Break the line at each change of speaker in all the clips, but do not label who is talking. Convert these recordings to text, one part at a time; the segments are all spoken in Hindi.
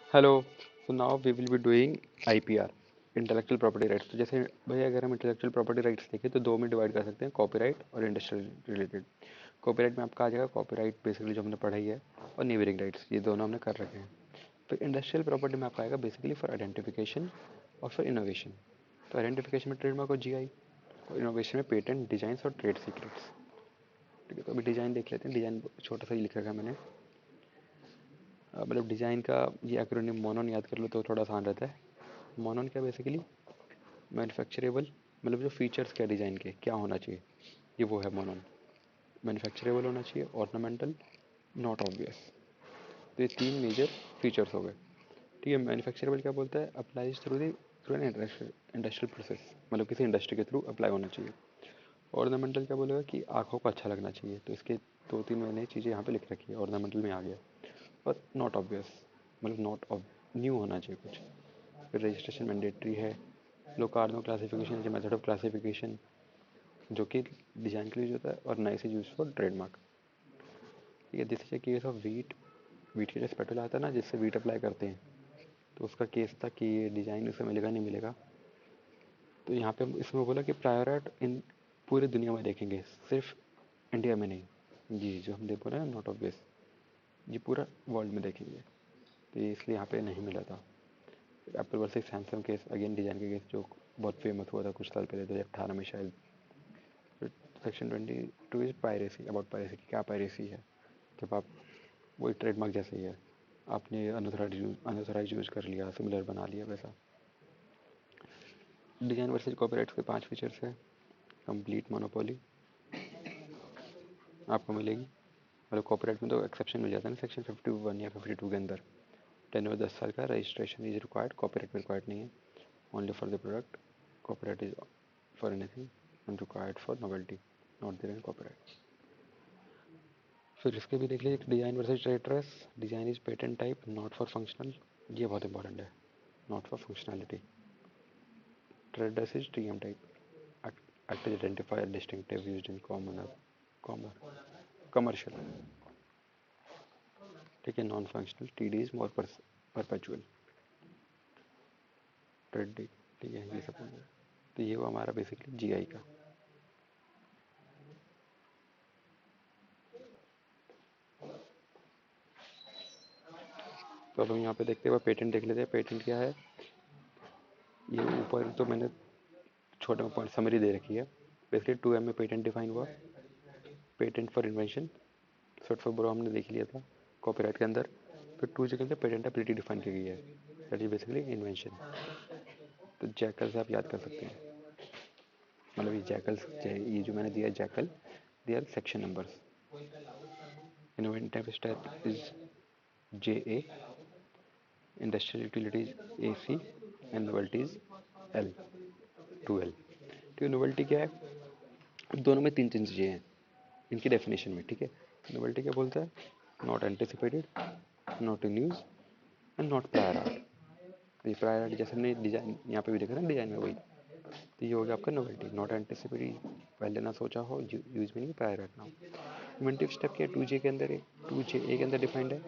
Hello. So now we will be doing IPR, intellectual property rights. तो जैसे भैया अगर हम इंटेलेक्चुअल प्रॉपर्टी राइट्स देखें तो दो में डिवाइड कर सकते हैं, कॉपीराइट और इंडस्ट्रियल रिलेटेड। कॉपीराइट में आपका आ जाएगा कॉपीराइट बेसिकली जो हमने पढ़ाई है, और नेबरिंग राइट्स, ये दोनों हमने कर रखे हैं। फिर इंडस्ट्रियल प्रॉपर्टी में आपका आएगा बेसिकली फॉर आइडेंटिफिकेशन और फॉर इनोवेशन। तो आइडेंटिफिकेशन में ट्रेडमार्क और जीआई, और इनोवेशन में पेटेंट, डिजाइंस और ट्रेड सीक्रेट्स। ठीक है, तो अभी डिज़ाइन देख लेते हैं। डिज़ाइन छोटा सा ही लिखा है मैंने। मतलब डिज़ाइन का ये एक्रोनिम मोनोन याद कर लो तो थोड़ा आसान रहता है। मोनोन क्या बेसिकली मैन्युफैक्चरेबल, मतलब जो फीचर्स क्या डिज़ाइन के क्या होना चाहिए, ये वो है मोनोन। मैन्युफैक्चरेबल होना चाहिए, ऑर्नामेंटल, नॉट ऑब्वियस। तो ये तीन मेजर फीचर्स हो गए। ठीक है, मैन्युफैक्चरेबल क्या बोलता है, applies through an industrial process, मतलब किसी इंडस्ट्री के थ्रू अप्लाई होना चाहिए। ऑर्नामेंटल क्या बोलेगा कि आँखों को अच्छा लगना चाहिए। तो इसके दो तीन मैंने चीज़ें यहाँ पे लिख रखी है, ऑर्नामेंटल में आ गया। और नॉट ऑब्वियस, मतलब नॉट न्यू होना चाहिए कुछ। फिर रजिस्ट्रेशन मैंडेटरी है। Locarno classification is method of classification, जो कि डिज़ाइन के लिए होता है, और nice is use for trademark. ठीक है, this is a case of wheat. Wheat के जैसे पेट्रोल आता है ना, जिससे वीट अप्लाई करते हैं, तो उसका केस था कि ये डिज़ाइन उसे मिलेगा नहीं मिलेगा। तो यहाँ पे इसमें बोला कि प्रायर आर्ट इन पूरी दुनिया में देखेंगे, सिर्फ इंडिया में नहीं। जी जो हम देख बोले ना नॉट ऑब्वियस, ये पूरा वर्ल्ड में देखेंगे। तो ये इसलिए यहाँ पे नहीं मिला था। Apple versus Samsung case, again design के केस जो बहुत फेमस हुआ था कुछ साल पहले, 2018 में शायद। फिर section 22 is piracy, about piracy की क्या पायरेसी है, जब आप वही ट्रेडमार्क जैसे ही है, आपने अनऑथराइज यूज कर लिया, सिमिलर बना लिया वैसा। डिजाइन वर्सेज कॉपीराइट्स के 5 फीचर्स है। कंप्लीट मोनोपोली आपको मिलेगी, मतलब कॉपीराइट में तो एक्सेप्शन मिल जाता है ना सेक्शन 51 या 52 के अंदर। टेन्योर 10 साल का, रजिस्ट्रेशन इज रिक्वायर्ड, कॉपीराइट में रिक्वायर्ड नहीं है। Only for the product, copyright is for anything and required for novelty, not there in copyright. फिर इसके भी देख लीजिए, design versus trade dress. Design is patent type, not for functional, ये बहुत इंपॉर्टेंट है, not for functionality. Trade dress is TM type, act as identifier distinctive used in commercial। ठीक है, non functional, TD is more perpetual. Trade, ठीक है, ये सब हो गया। तो ये वो हमारा बेसिकली जीआई का। तो अब हम यहाँ पे देखते हुए पेटेंट देख लेते हैं। पेटेंट क्या है, ये ऊपर तो मैंने छोटे में पॉइंट समरी दे रखी है। बेसिकली 2M में पेटेंट डिफाइन हुआ, patent for invention, short for bro हमने देख लिया था कॉपीराइट के अंदर। फिर 2G के अंदर पेटेंटेबिलिटी डिफाइन की गई है, दैट इज बेसिकली इन्वेंशन। तो जैकल से आप याद कर सकते हैं, मतलब ये जैकल्स, ये जो मैंने दिया जैकल, they are section numbers. Inventive step is JA, industrial utilities AC, and novelties L, 2L। ठीक है, नोवेल्टी क्या है, दोनों में तीन तीन चीज़ें हैं इनकी डेफिनेशन में। ठीक है, नोवेल्टी क्या बोलता है, not anticipated, not in use, and not prior art. ये प्रायर आर्ट जैसे हमने डिजाइन यहाँ पे भी देखा ना, डिजाइन में वही। तो ये हो गया आपका नोवेल्टी, नॉट एंटिसिपेटेड, पहले ना सोचा हो, यूज में नहीं, प्रायर आर्ट ना हो। इन्वेंटिव स्टेप क्या है, 2J के अंदर है, 2JA के अंदर डिफाइंड है,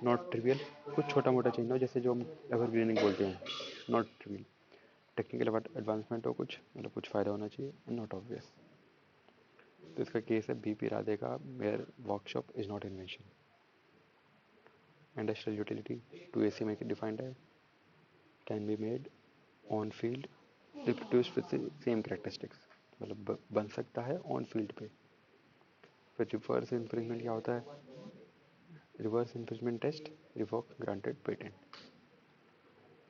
नॉट ट्रिवियल, कुछ छोटा मोटा चेंज हो, जैसे जो हम एवरग्रीनिंग बोलते हैं, नॉट ट्रिवियल। टेक्निकल एडवांसमेंट हो कुछ, मतलब कुछ फ़ायदा होना चाहिए, एंड नॉट ऑब्वियस। तो इसका केस है BP राधे का, where workshop is not invention. Industrial utility 2AC में डिफाइंड है, can be made on field, reproduce with same characteristics, मतलब बन सकता है ऑन फील्ड पे। फिर रिवर्स इन्फ्रिंजमेंट क्या होता है, reverse infringement test, revoke granted patent.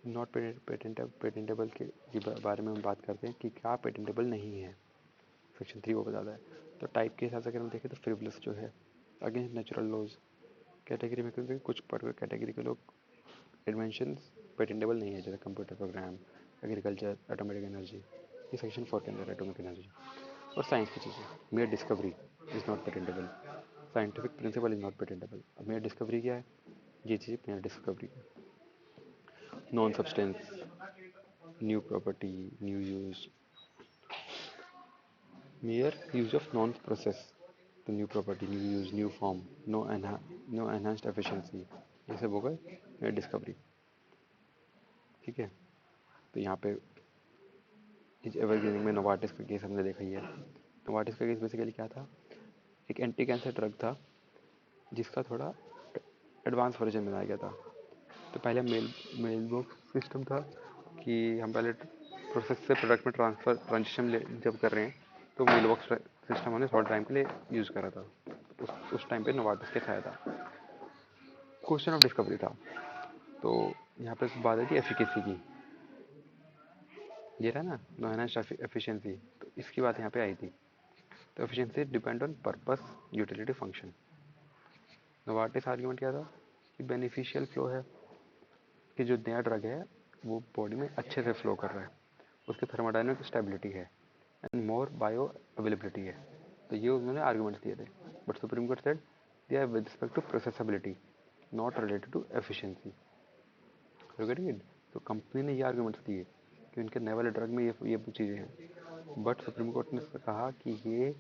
Not patentable के बारे में हम बात करते हैं कि क्या पेटेंटेबल नहीं है, सेक्शन 3 वो बताता है। तो टाइप के हिसाब से अगर हम देखें तो फ्रिवलस जो है, अगेंस्ट नेचुरल लॉज कैटेगरी में, क्योंकि कुछ कैटेगरी के लोग इन्वेंशन पेटेंटेबल नहीं है, जैसे computer program, agriculture, automatic energy, ये सेक्शन 4 के अंदर है, ऑटोमेटिक एनर्जी। और साइंस की चीज़ें, mere discovery is not patentable, scientific principle is not patentable. अब मेयर डिस्कवरी क्या है, ये चीज़ मेयर डिस्कवरी है। Known substance, new property, new use, mere use of known process, तो new property, new use, new form, no enhanced efficiency, ये सब होगा मेयर डिस्कवरी। ठीक है। तो यहाँ पे इस एवरग्रीनिंग में नोवार्टिस का केस हमने देखा ही है। नोवार्टिस का केस बेसिकली क्या था, एक एंटी कैंसर ड्रग था जिसका थोड़ा एडवांस वर्जन बनाया गया था। तो पहले मेल बॉक्स सिस्टम था कि हम पहले प्रोसेस से प्रोडक्ट में ट्रांजिशन जब कर रहे हैं तो मेल बॉक्स सिस्टम हमने थोड़ा टाइम के लिए यूज़ करा था। उस टाइम पे नोवार्टिस के आया था। क्वेश्चन ऑफ डिस्कवरी था। तो यहाँ पे बात है कि एफिकेसी की, ये रहा ना एनहांस्ड एफिशिएंसी, तो इसकी बात यहाँ पे आई थी। तो efficiency depend on purpose, utility, function. Novartis argument क्या था कि बेनिफिशियल फ्लो है कि जो नया ड्रग है वो बॉडी में अच्छे से फ्लो कर रहा है, उसकी थर्मोडायनामिक स्टेबिलिटी है एंड मोर बायो अवेलेबिलिटी है। तो ये उन्होंने आर्ग्यूमेंट्स दिए थे, but Supreme Court said they are with respect to processability not related to efficiency. तो कंपनी ने ये आर्ग्यूमेंट्स दिए कि उनके नए वाले ड्रग में ये चीज़ें हैं, बट सुप्रीम कोर्ट ने कहा कि ये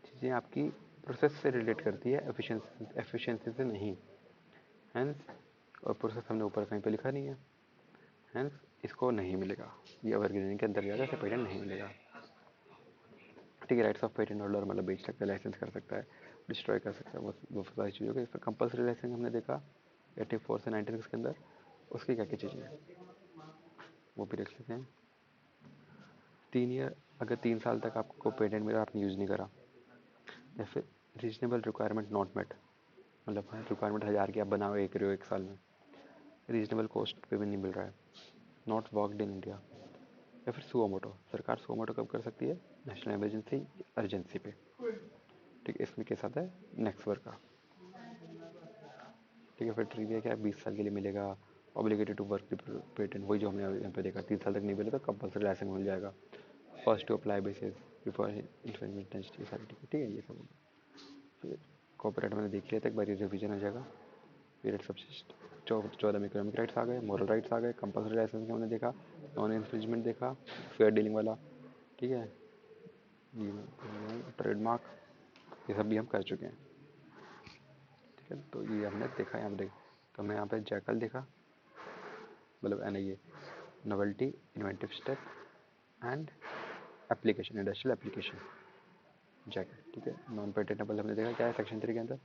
चीज़ें आपकी प्रोसेस से रिलेट करती है, एफिशिएंसी से नहीं। हैंस, और प्रोसेस हमने ऊपर कहीं पे लिखा नहीं है, हैंस इसको नहीं मिलेगा, ये एवरग्रीनिंग के अंदर जाएगा, इसे पेटेंट नहीं मिलेगा। ठीक है, राइट्स ऑफ पेटेंट होल्डर मतलब बेच सकता है, लाइसेंस कर सकता है, डिस्ट्रॉय कर सकता है, वो सारी चीज़ों के। कंपल्सरी लाइसेंस हमने देखा 84 से 96 के अंदर, उसकी क्या क्या चीज़ें हैं वो भी देख लेते हैं। 3 ईयर, अगर 3 साल तक आपको पेटेंट मिला आपने यूज़ नहीं करा, या फिर रीजनेबल रिक्वायरमेंट नॉट मेट, मतलब रिक्वायरमेंट 1000 की आप बनाओ 1 रहे हो 1 साल में, रीजनेबल कॉस्ट पे भी नहीं मिल रहा है, नॉट वर्कड इन इंडिया, या फिर सुओ मोटो। सरकार सुओ मोटो कब कर सकती है, नेशनल इमरजेंसी, अर्जेंसी पे। ठीक है, इसमें केस आता है नेक्सवर का। ठीक है, फिर ट्रिविया क्या है, 20 साल के लिए मिलेगा, ऑब्लिगेटेड टू वर्क पेटेंट, वही जो हमने यहाँ पे देखा, 3 साल तक नहीं मिले तो कंपल्सरी लाइसेंस मिल जाएगा, first to apply basis before infringement test, ये सारी ठीक है, ये सब होगा। फिर कॉपीराइट मैंने देख लिया था, एक बार रिविजन हो जाएगा। पीरियड सब्सिस्ट 14 में इकोनॉमिक राइट्स आ गए, मॉरल राइट्स आ गए, कंपल्सरी लाइसेंस हमने देखा, नॉन इन्फ्रिंजमेंट देखा, फेयर डीलिंग वाला, ठीक है, ट्रेडमार्क, ये सब भी हम कर चुके हैं। ठीक है, तो ये हमने देखा, यहाँ पे देख, तो हमने यहाँ पे जैकल देखा, मतलब N I A, novelty, inventive step and application, industrial application, जैकल। ठीक है, नॉन पेटेंटेबल हमने देखा क्या है सेक्शन 3 के अंदर,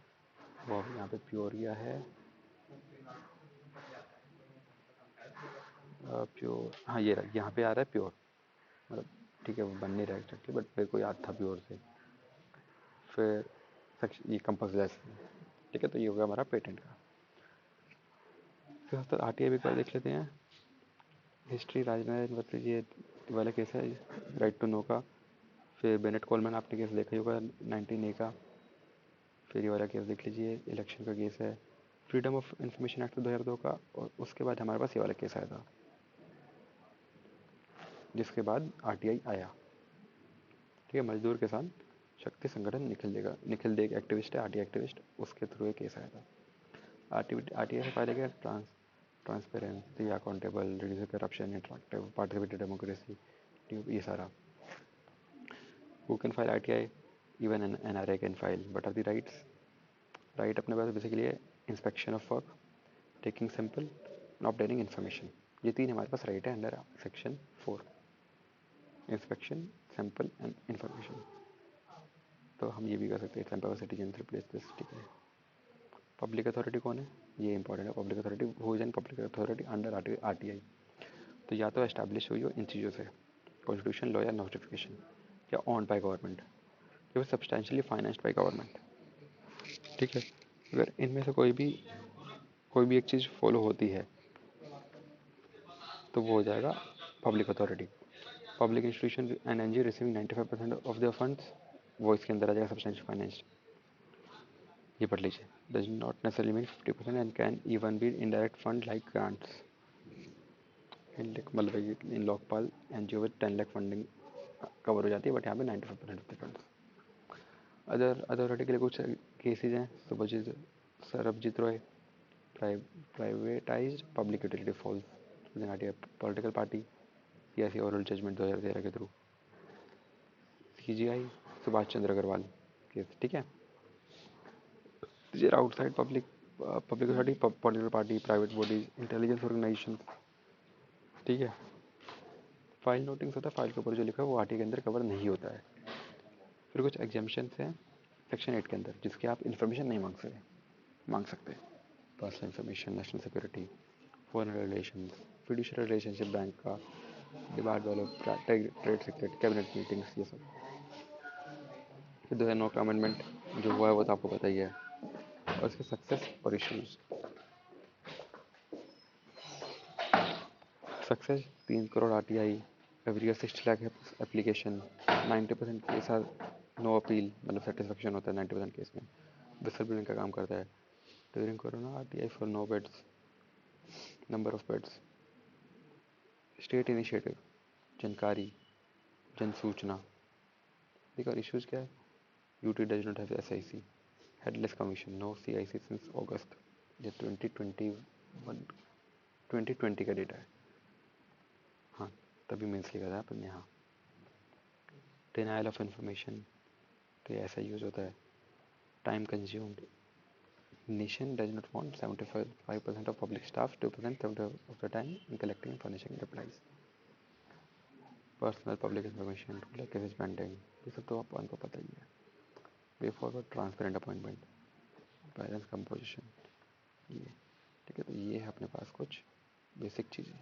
वो यहाँ पे प्योर किया है, प्योर, हाँ ये रहा, यहाँ पे आ रहा है प्योर, मतलब ठीक है वो बन नहीं रहा एग्जैक्टली, बट मेरे को याद था प्योर से। फिर सेक्शन ये कंपल्सरी, ठीक है, तो ये हो गया हमारा पेटेंट का। फिर सर आर टी आई भी कर देख लेते हैं। हिस्ट्री राजनारायण वर्सेस ये वाला केस है, राइट टू नो का। फिर बेनेट कोलमैन आपने केस देखा ही होगा 19A का। फिर ये वाला केस देख लीजिए, इलेक्शन का केस है, फ्रीडम ऑफ इंफॉर्मेशन एक्ट 2002 का। और उसके बाद हमारे पास ये वाला केस आया था, जिसके बाद आरटीआई आया। ठीक है, मजदूर किसान शक्ति संगठन निखिल देग एक्टिविस्ट है, आरटीआई एक्टिविस्ट, उसके थ्रू ये केस आया था। आरटीआई से पहले क्या, transparency, accountable, reduce corruption, interactive, participative democracy, ये सारा। Who can file RTI, even an NRI can file, but are the rights, right अपने पास बेसिकली है, inspection of work, taking sample, obtaining information. ये 3 हमारे पास राइट है under section 4, inspection, sample and information. तो हम ये भी कर सकते हैं, एग्जाम्पल सिटीजन रिप्लेस दिस। ठीक है, पब्लिक अथॉरिटी कौन है, ये इंपॉर्टेंट है। Public authority who is an public authority under RTI, तो या तो एस्टैब्लिश हुई हो इन चीज़ों से, कॉन्स्टिट्यूशन, लॉ या नोटिफिकेशन, या ऑन बाय गवर्नमेंट, या फिर सब्सटेंशियली फाइनेंस्ड बाय गवर्नमेंट। ठीक है, अगर इनमें से कोई भी एक चीज़ फॉलो होती है तो वो हो जाएगा public authority. Public institution and NGO receiving 95% of the funds, वो इसके अंदर आ जाएगा सब्सटेंशियल फाइनेंस्ड। ये पढ़ लीजिए, does not necessarily mean 50% and can even be indirect fund like grants. मतलब इन लोकपाल एनजीओ विद 10 लाख फंडिंग कवर हो जाती है, बट यहाँ पे 95% of the funds. Other authority के लिए कुछ केसेज हैं, Subhajit Sarabjit Roy, privatised public utility falls political party, सियासी ओरल जजमेंट 2013 के through. CJI Subhash Chandra Agarwal case. ठीक है, outside public authority, political party, private bodies, intelligence organisation, ठीक है। फाइल नोटिंग्स होता है, फाइल के ऊपर जो लिखा है वो आरटीआई के अंदर कवर नहीं होता है। फिर कुछ एग्जाम्पशंस हैं सेक्शन 8 के अंदर, जिसके आप इन्फॉर्मेशन नहीं मांग सकते। Personal information, national security, foreign relations, fiducial relationship bank का, डिमांड वालों, ट्रेड सीक्रेट, कैबिनेट मीटिंग्स, ये सब। फिर 2009 का अमेंडमेंट जो हुआ है वो तो आपको पता ही है, और इसके सक्सेस और issues. Success 3 crore RTI, every year 60 lakh application, 90% case are no appeal, मतलब सेटिस्फेक्शन होता है 90% केस में। विसल ब्लोइंग का काम करता है। During corona RTI for no beds, number of beds, state initiative, जानकारी, जन सूचना। देखो इश्यूज क्या है, UT does not have SIC, headless commission, no CIC since August, ये 2020 का डेटा है। हाँ, तभी मीन्स लिखा था अपन ने। हाँ, डिनाइल ऑफ इंफॉर्मेशन, तो ये ऐसा यूज होता है। Time consumed, nation does not want 75% of public staff to present 70% of the time in collecting and furnishing replies. Personnel public information, ruler cases pending, ये सब तो अपन को पता ही है। Way forward transparent appointment, balance composition, ये ठीक है। तो ये है अपने पास कुछ बेसिक चीज़ें।